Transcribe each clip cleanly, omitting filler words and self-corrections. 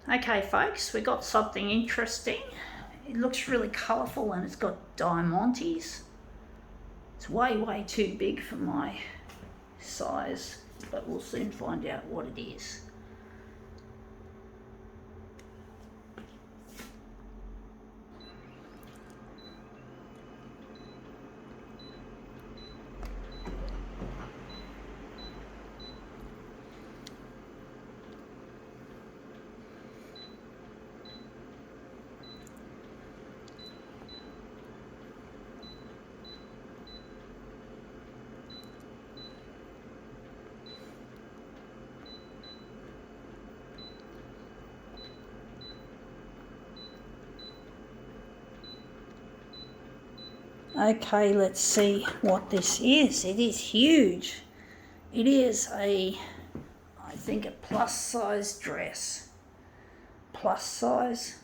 Okay folks, we got something interesting. It looks really colourful and it's got diamantes. It's way too big for my size, but we'll soon find out what it is. Okay, let's see what this is. It is huge. It is I think a plus size dress. Plus size.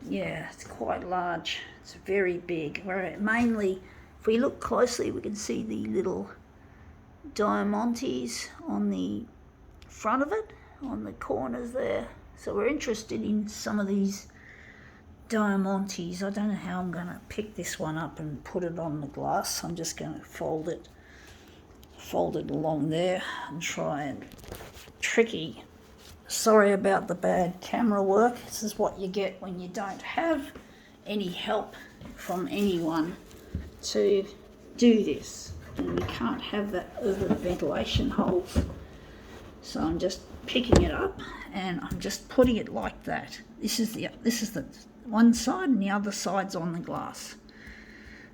Yeah, it's quite large. It's very big. Mainly, if we look closely, we can see the little diamantes on the front of it, on the corners there. So we're interested in some of these diamantes. I don't know how I'm going to pick this one up and put it on the glass. I'm just going to fold it along there and try and tricky. Sorry about the bad camera work. This is what you get when you don't have any help from anyone to do this, and you can't have that over the ventilation holes. So I'm just picking it up and I'm just putting it like that. This is the one side and the other side's on the glass.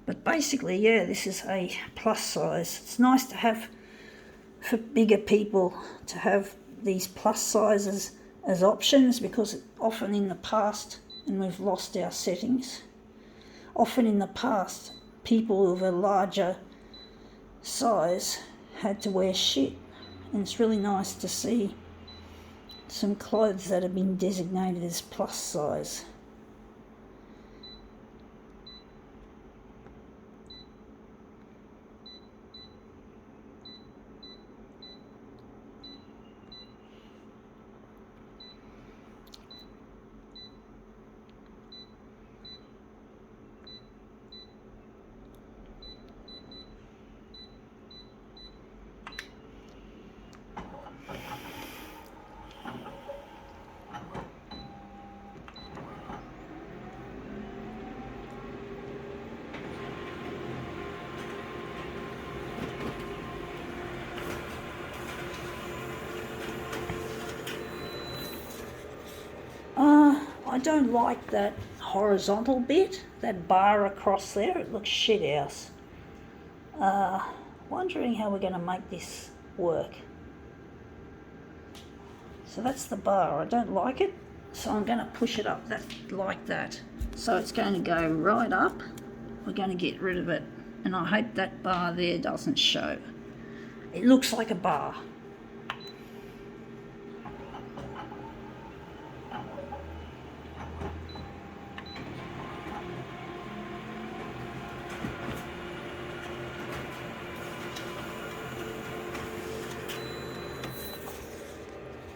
But basically, yeah, this is a plus size. It's nice to have, for bigger people, to have these plus sizes as options, because often in the past, and we've lost our settings, often in the past people of a larger size had to wear shit, and it's really nice to see some clothes that have been designated as plus size. I don't like that horizontal bit, that bar across there. It looks shit house. Wondering how we're going to make this work. So that's the bar. I don't like it, so I'm going to push it up like that. So it's going to go right up. We're going to get rid of it, and I hope that bar there doesn't show. It looks like a bar.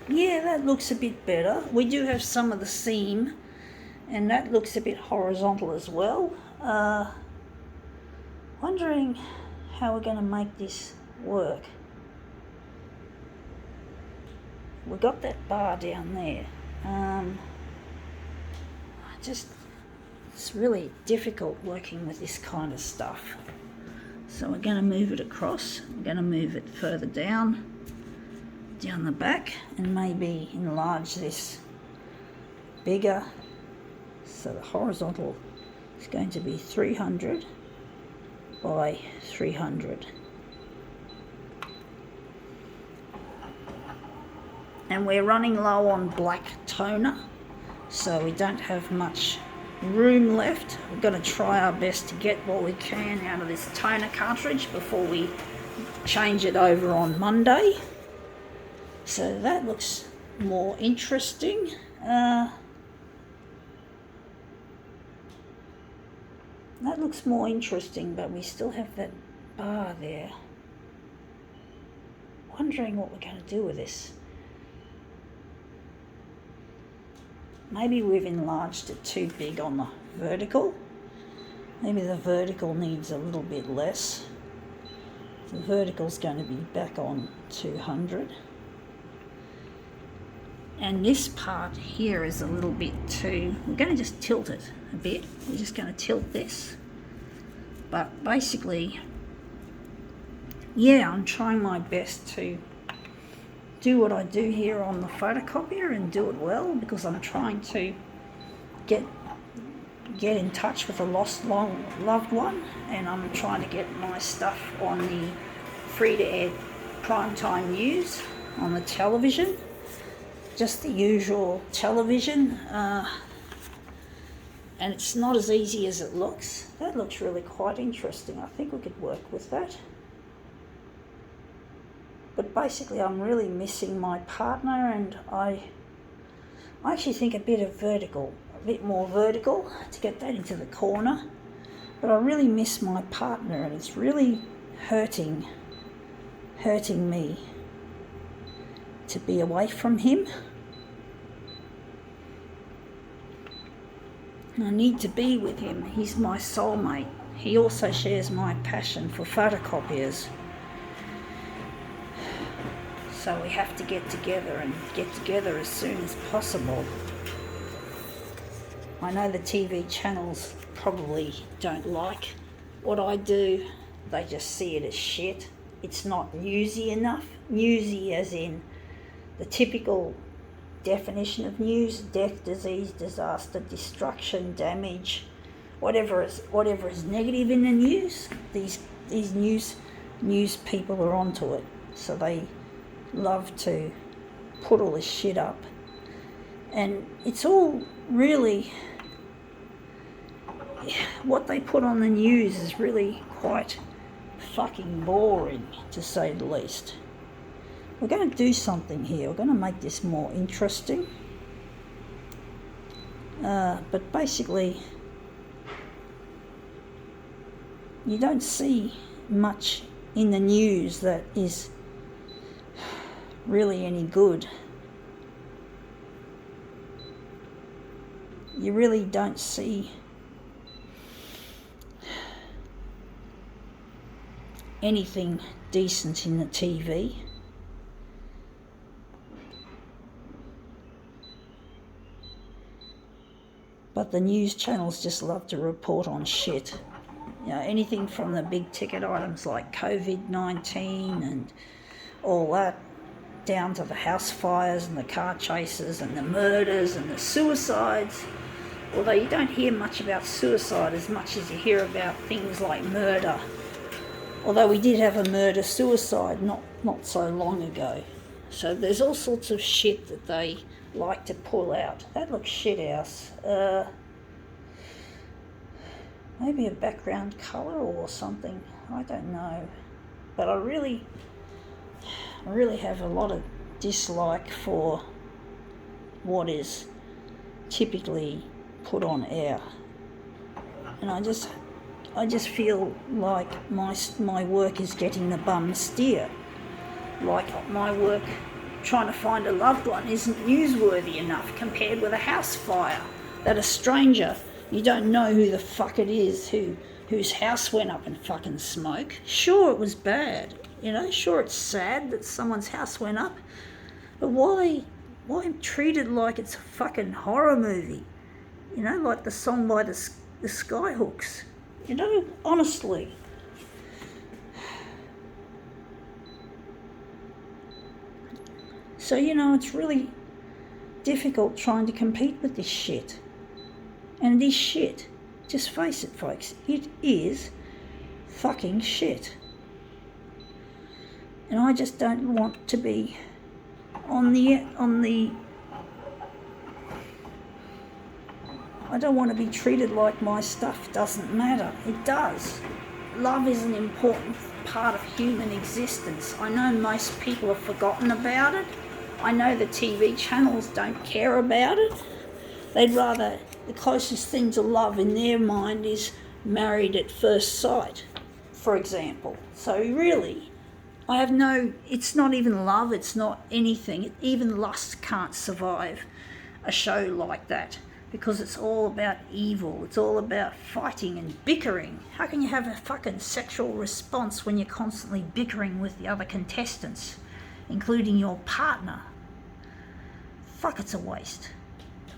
Yeah, that looks a bit better. We do have some of the seam, and that looks a bit horizontal as well. Wondering how we're going to make this work. We got that bar down there. It's really difficult working with this kind of stuff. So we're going to move it across. We're going to move it further down the back, and maybe enlarge this bigger. So the horizontal is going to be 300 by 300. And we're running low on black toner, so we don't have much room left. We're going to try our best to get what we can out of this toner cartridge before we change it over on Monday. So that looks more interesting. That looks more interesting, but we still have that bar there. Wondering what we're going to do with this. maybe we've enlarged it too big on the vertical. Maybe the vertical needs a little bit less. The vertical's going to be back on 200. And this part here is a little bit too, we're going to just tilt it a bit. We're just going to tilt this. But basically, yeah, I'm trying my best to do what I do here on the photocopier and do it well, because I'm trying to get in touch with a lost long loved one, and I'm trying to get my stuff on the free-to-air primetime news on the television, just the usual television, and it's not as easy as it looks. That looks really quite interesting. I think we could work with that. But basically I'm really missing my partner, and I actually think a bit more vertical to get that into the corner. But I really miss my partner, and it's really hurting me to be away from him. I need to be with him. He's my soulmate. He also shares my passion for photocopiers. So we have to get together as soon as possible. I know the TV channels probably don't like what I do. They just see it as shit. It's not newsy enough. Newsy as in the typical definition of news: death, disease, disaster, destruction, damage, whatever is negative in the news. These news people are onto it, so they love to put all this shit up, and it's all really, what they put on the news is really quite fucking boring, to say the least. We're going to do something here. We're going to make this more interesting. But basically, you don't see much in the news that is really any good. You really don't see anything decent in the TV. But the news channels just love to report on shit. You know, anything from the big ticket items like COVID-19 and all that, down to the house fires and the car chases and the murders and the suicides. Although you don't hear much about suicide as much as you hear about things like murder. Although we did have a murder-suicide not so long ago. So there's all sorts of shit that they like to pull out. That looks shit house. Maybe a background colour or something. I don't know. But I really have a lot of dislike for what is typically put on air. And I just feel like my work is getting the bum steer. Like my work trying to find a loved one isn't newsworthy enough compared with a house fire that a stranger, you don't know who the fuck it is whose house went up in fucking smoke. Sure, it was bad, you know, sure it's sad that someone's house went up, but why treat it like it's a fucking horror movie? You know, like the song by the Skyhooks. You know, honestly. So, you know, it's really difficult trying to compete with this shit. And it is shit. Just face it, folks. It is fucking shit. And I just don't want to be on the I don't want to be treated like my stuff doesn't matter. It does. Love is an important part of human existence. I know most people have forgotten about it. I know the TV channels don't care about it. They'd rather, the closest thing to love in their mind is Married at First Sight, for example. So really, it's not even love, it's not anything. Even lust can't survive a show like that, because it's all about evil. It's all about fighting and bickering. How can you have a fucking sexual response when you're constantly bickering with the other contestants, including your partner? Fuck, it's a waste.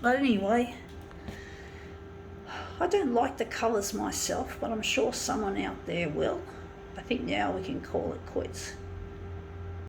But anyway, I don't like the colours myself, but I'm sure someone out there will. I think now we can call it quits.